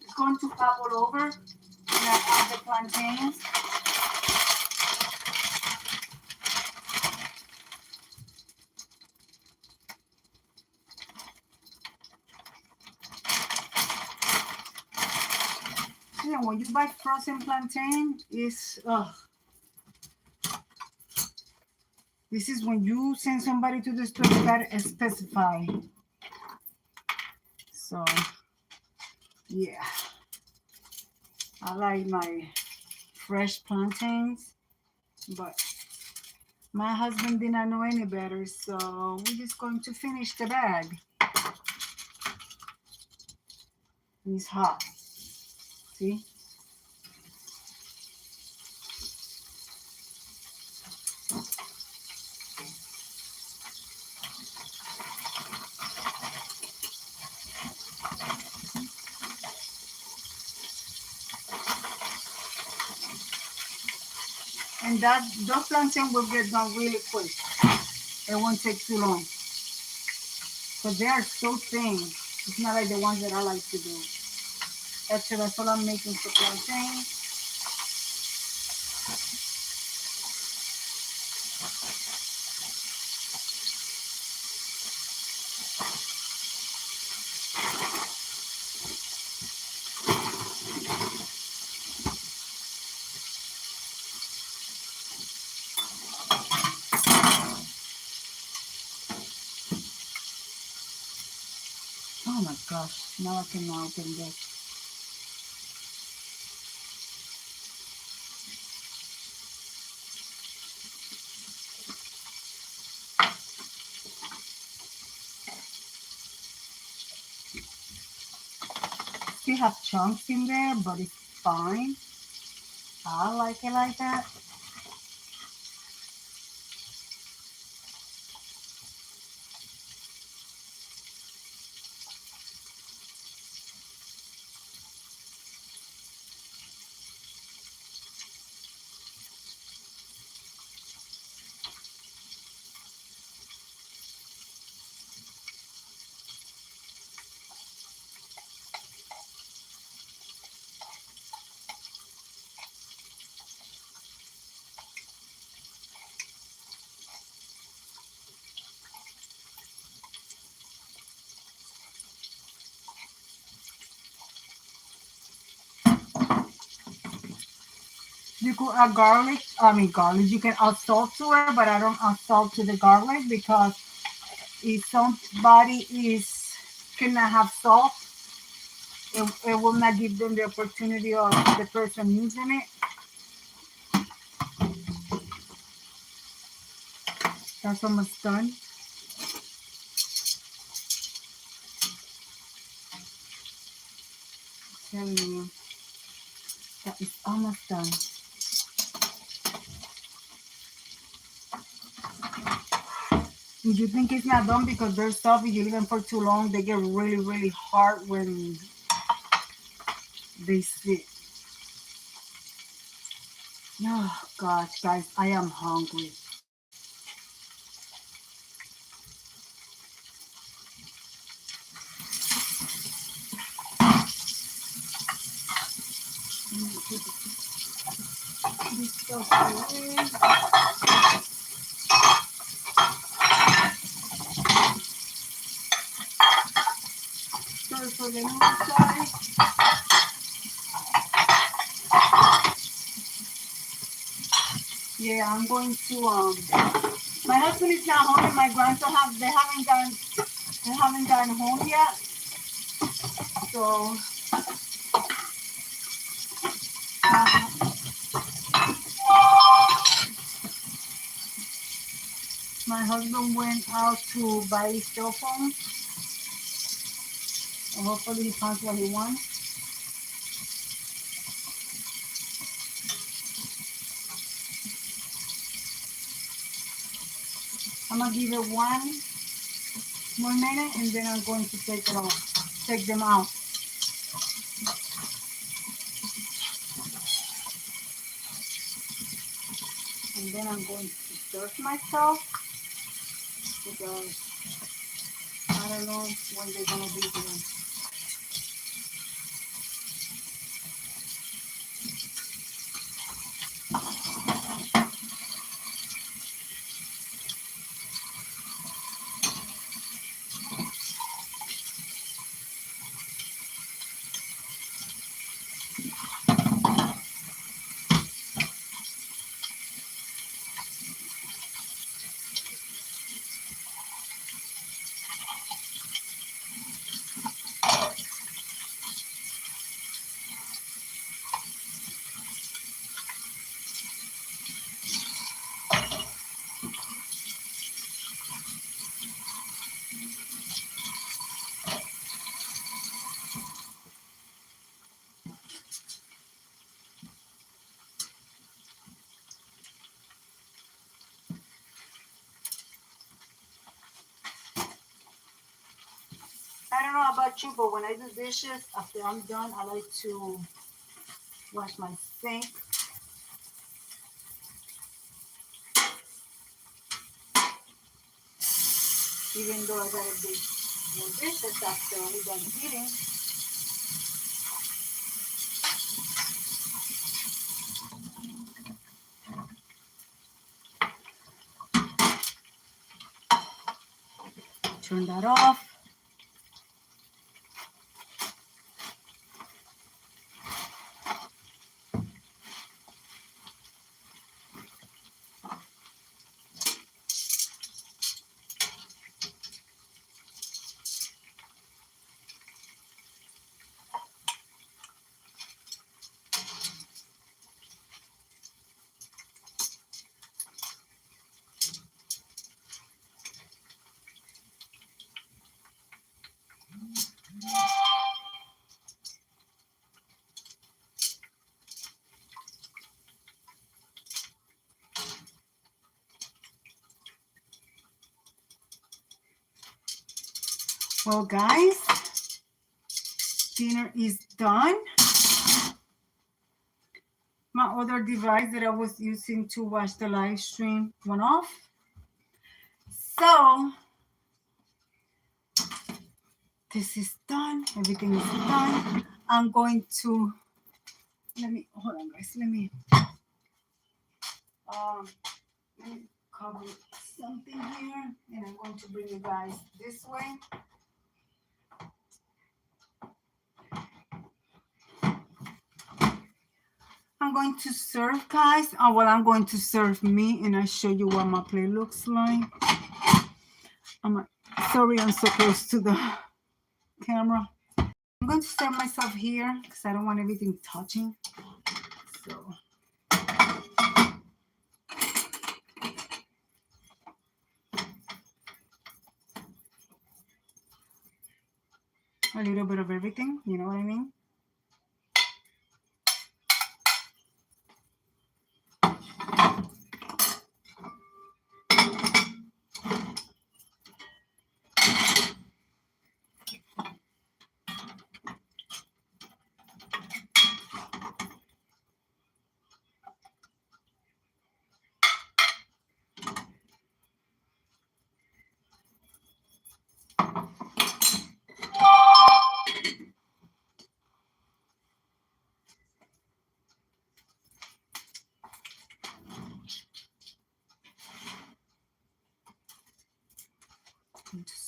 it's going to pop all over when I add the plantains. Yeah, when you buy frozen plantain, this is when you send somebody to the store, you gotta specify. So, yeah. I like my fresh plantains, but my husband did not know any better, so we're just going to finish the bag. It's hot. See? And those plantains will get done really quick. It won't take too long. But they are so thin. It's not like the ones that I like to do. Actually, that's all I'm making for plantains. Oh my gosh, now I can open this. Still have chunks in there, but it's fine. I like it like that. You could add garlic. You can add salt to it, but I don't add salt to the garlic because if somebody cannot have salt, it will not give them the opportunity of the person using it. That's almost done. I'm telling you, that is almost done. If you think it's not done because they're soft, if you leave them for too long, they get really, really hard when they sit. Oh gosh, guys, I am hungry. this stuff away. Sorry for the noise. Yeah, I'm going to my husband is not home and my grandson they haven't gotten home yet. So my husband went out to buy his cell phone. And hopefully he finds what he wants. I'm gonna give it one more minute and then I'm going to take them out. And then I'm going to serve myself because I don't know when they're gonna be here. I don't know about you, but when I do dishes, after I'm done, I like to wash my sink. Even though I gotta do more dishes after I'm done eating. Turn that off. Well, guys, dinner is done. My other device that I was using to watch the live stream went off. So this is done. Everything is done. I'm going to hold on, guys. Let me cover something here, and I'm going to bring you guys this way. I'm going to serve, guys. I'm going to serve me, and I show you what my plate looks like. Sorry, I'm so close to the camera. I'm going to serve myself here because I don't want everything touching. So a little bit of everything, you know what I mean?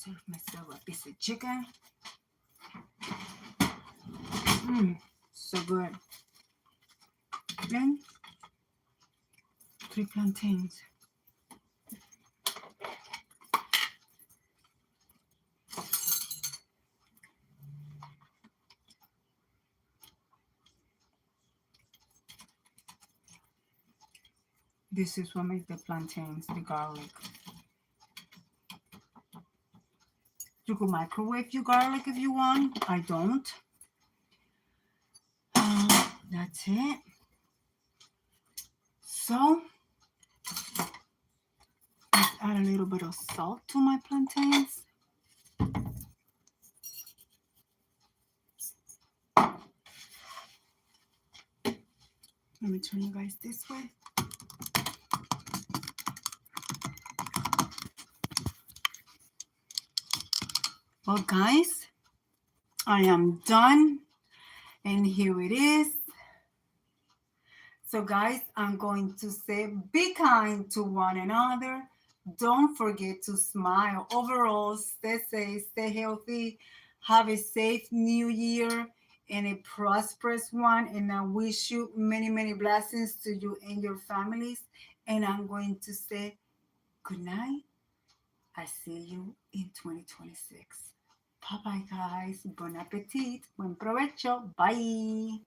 serve myself a piece of chicken. So good. And 3 plantains. This is what makes the plantains, the garlic. You could microwave your garlic if you want. I don't. That's it. So, let's add a little bit of salt to my plantains. Let me turn you guys this way. Well, guys, I am done. And here it is. So, guys, I'm going to say be kind to one another. Don't forget to smile. Overall, stay safe, stay healthy. Have a safe new year and a prosperous one. And I wish you many, many blessings to you and your families. And I'm going to say good night. I see you in 2026. Bye bye, guys. Bon appetit. Buen provecho. Bye.